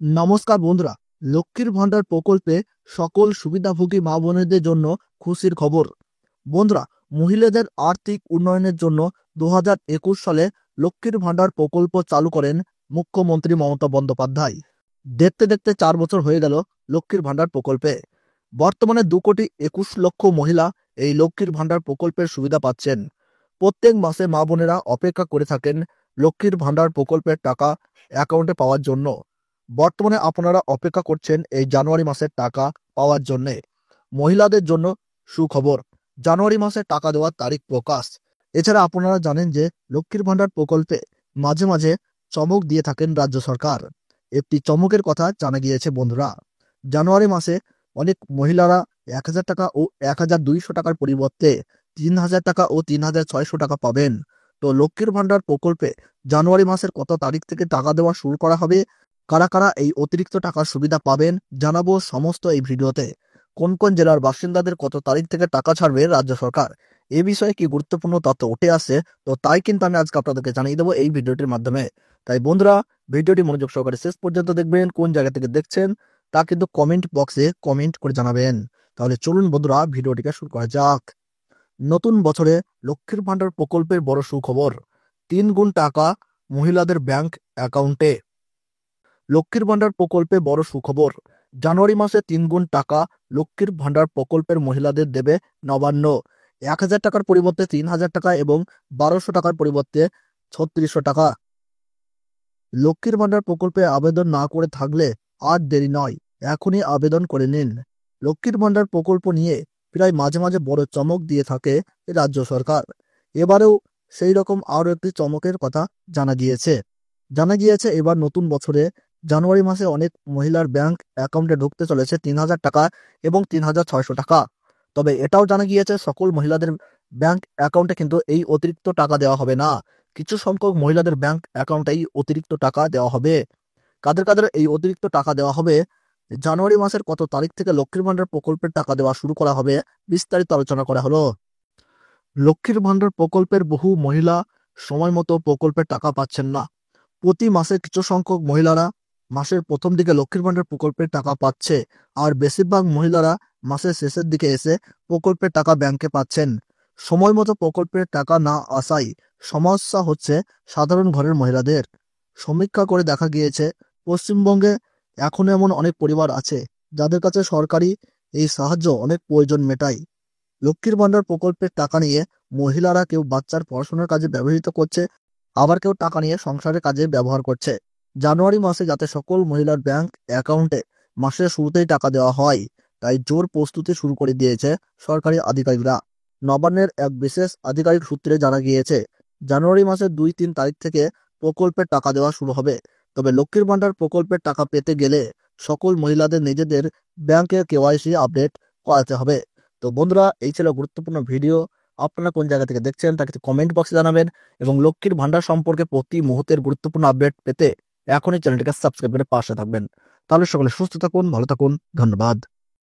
নমস্কার বন্ধুরা, লক্ষ্মীর ভান্ডার প্রকল্পে সকল সুবিধাভোগী মা বোনেদের জন্য খুশির খবর। বন্ধুরা, মহিলাদের আর্থিক উন্নয়নের জন্য 2021 সালে লক্ষ্মীর ভান্ডার প্রকল্প চালু করেন মুখ্যমন্ত্রী মমতা বন্দ্যোপাধ্যায়। দেখতে দেখতে 4 বছর হয়ে গেল লক্ষ্মীর ভান্ডার প্রকল্পে। বর্তমানে 2,21,00,000 মহিলা এই লক্ষ্মীর ভান্ডার প্রকল্পের সুবিধা পাচ্ছেন। প্রত্যেক মাসে মা বোনেরা অপেক্ষা করে থাকেন লক্ষ্মীর ভান্ডার প্রকল্পের টাকা অ্যাকাউন্টে পাওয়ার জন্য। বর্তমানে আপনারা অপেক্ষা করছেন এই জানুয়ারি মাসের টাকা পাওয়ার জন্যে। মহিলাদের জন্য সুখবর, জানুয়ারি মাসে টাকা দেওয়ার তারিখ প্রকাশ। এছাড়া আপনারা জানেন যে লক্ষ্মীর ভান্ডার প্রকল্পে মাঝে মাঝে চমক দিয়ে থাকেন রাজ্য সরকার। একটি চমকের কথা জানা গিয়েছে বন্ধুরা। জানুয়ারি মাসে অনেক মহিলারা 1,000 টাকা ও 1,200 টাকার পরিবর্তে 3,000 টাকা ও 3,600 টাকা পাবেন। তো লক্ষ্মীর ভান্ডার প্রকল্পে জানুয়ারি মাসের কত তারিখ থেকে টাকা দেওয়া শুরু করা হবে, কারা কারা এই অতিরিক্ত টাকার সুবিধা পাবেন, জানাবো সমস্ত এই ভিডিওতে। কোন কোন জেলার বাসিন্দাদের কত তারিখ থেকে টাকা ছাড়বে রাজ্য সরকার, এ বিষয়ে কি গুরুত্বপূর্ণ তথ্য উঠে আসে, তো তাই কিন্তু আমি আজকে আপনাদেরকে জানিয়ে দেবো এই ভিডিওটির মাধ্যমে। তাই বন্ধুরা, ভিডিওটি মনোযোগ সহকারে শেষ পর্যন্ত দেখবেন। কোন জায়গা থেকে দেখছেন তা কিন্তু কমেন্ট বক্সে কমেন্ট করে জানাবেন। তাহলে চলুন বন্ধুরা, ভিডিওটিকে শুরু করা যাক। নতুন বছরে লক্ষ্মীর ভান্ডার প্রকল্পের বড় সুখবর, 3 গুণ টাকা মহিলাদের ব্যাংক অ্যাকাউন্টে। লক্ষ্মীর ভান্ডার প্রকল্পে বড় সুখবর, জানুয়ারি মাসে 3 গুণ টাকা লক্ষ্মীর ভান্ডার প্রকল্পের মহিলাদের দেবে নবান্ন। 1,000 টাকার পরিবর্তে 3,000 টাকা এবং 1,200 টাকার পরিবর্তে 3,600 টাকা। লক্ষ্মীর ভান্ডার প্রকল্পে আবেদন না করে থাকলে আর দেরি নয়, এখনই আবেদন করে নিন। লক্ষ্মীর ভান্ডার প্রকল্প নিয়ে প্রায় মাঝে মাঝে বড় চমক দিয়ে থাকে রাজ্য সরকার। এবারেও সেই রকম আরও একটি চমকের কথা জানা গিয়েছে এবার নতুন বছরে জানুয়ারি মাসে অনেক মহিলার ব্যাংক অ্যাকাউন্টে ঢুকতে চলেছে 3,000 টাকা এবং 3,600 টাকা। তবে এটাও জানা গিয়েছে সকল মহিলাদের ব্যাংক অ্যাকাউন্টে কিন্তু এই অতিরিক্ত টাকা দেওয়া হবে না। কিছু সংখ্যক মহিলাদের ব্যাংক অ্যাকাউন্টে এই অতিরিক্ত টাকা দেওয়া হবে। কাদের কাদের এই অতিরিক্ত টাকা দেওয়া হবে, জানুয়ারি মাসের কত তারিখ থেকে লক্ষ্মীর ভান্ডার প্রকল্পের টাকা দেওয়া শুরু করা হবে, বিস্তারিত আলোচনা করা হলো। লক্ষ্মীর ভান্ডার প্রকল্পের বহু মহিলা সময় মতো প্রকল্পের টাকা পাচ্ছেন না। প্রতি মাসে কিছু সংখ্যক মহিলারা মাসের প্রথম দিকে লক্ষ্মীর ভান্ডার প্রকল্পের টাকা পাচ্ছে, আর বেশিরভাগ মহিলারা মাসের শেষের দিকে এসে প্রকল্পের টাকা ব্যাংকে পাচ্ছেন। সময় মতো প্রকল্পের টাকা না আসায় সমস্যা হচ্ছে সাধারণ ঘরের মহিলাদের। সমীক্ষা করে দেখা গিয়েছে পশ্চিমবঙ্গে এখনো এমন অনেক পরিবার আছে যাদের কাছে সরকারি এই সাহায্য অনেক প্রয়োজন মেটায়। লক্ষ্মীর ভান্ডার প্রকল্পের টাকা নিয়ে মহিলারা কেউ বাচ্চার পড়াশোনার কাজে ব্যবহৃত করছে, আবার কেউ টাকা নিয়ে সংসারের কাজে ব্যবহার করছে। জানুয়ারি মাসে যাতে সকল মহিলার ব্যাংক অ্যাকাউন্টে মাসের শুরুতেই টাকা দেওয়া হয়, তাই জোর প্রস্তুতি শুরু করে দিয়েছে সরকারি আধিকারিকরা। নবান্নের এক বিশেষ আধিকারিক সূত্রে জানা গিয়েছে জানুয়ারি মাসের 2-3 তারিখ থেকে প্রকল্পের টাকা দেওয়া শুরু হবে। তবে লক্ষ্মীর ভান্ডার প্রকল্পের টাকা পেতে গেলে সকল মহিলাদের নিজেদের ব্যাংকে কেওয়াইসি আপডেট করাতে হবে। তো বন্ধুরা, এই ছিল গুরুত্বপূর্ণ ভিডিও। আপনারা কোন জায়গা থেকে দেখছেন তা কিন্তু কমেন্ট বক্সে জানাবেন, এবং লক্ষ্মীর ভান্ডার সম্পর্কে প্রতি মুহূর্তের গুরুত্বপূর্ণ আপডেট পেতে এখনই চ্যানেলটিকে সাবস্ক্রাইব করে পাশে থাকবেন। তাহলে সকলে সুস্থ থাকুন, ভালো থাকুন, ধন্যবাদ।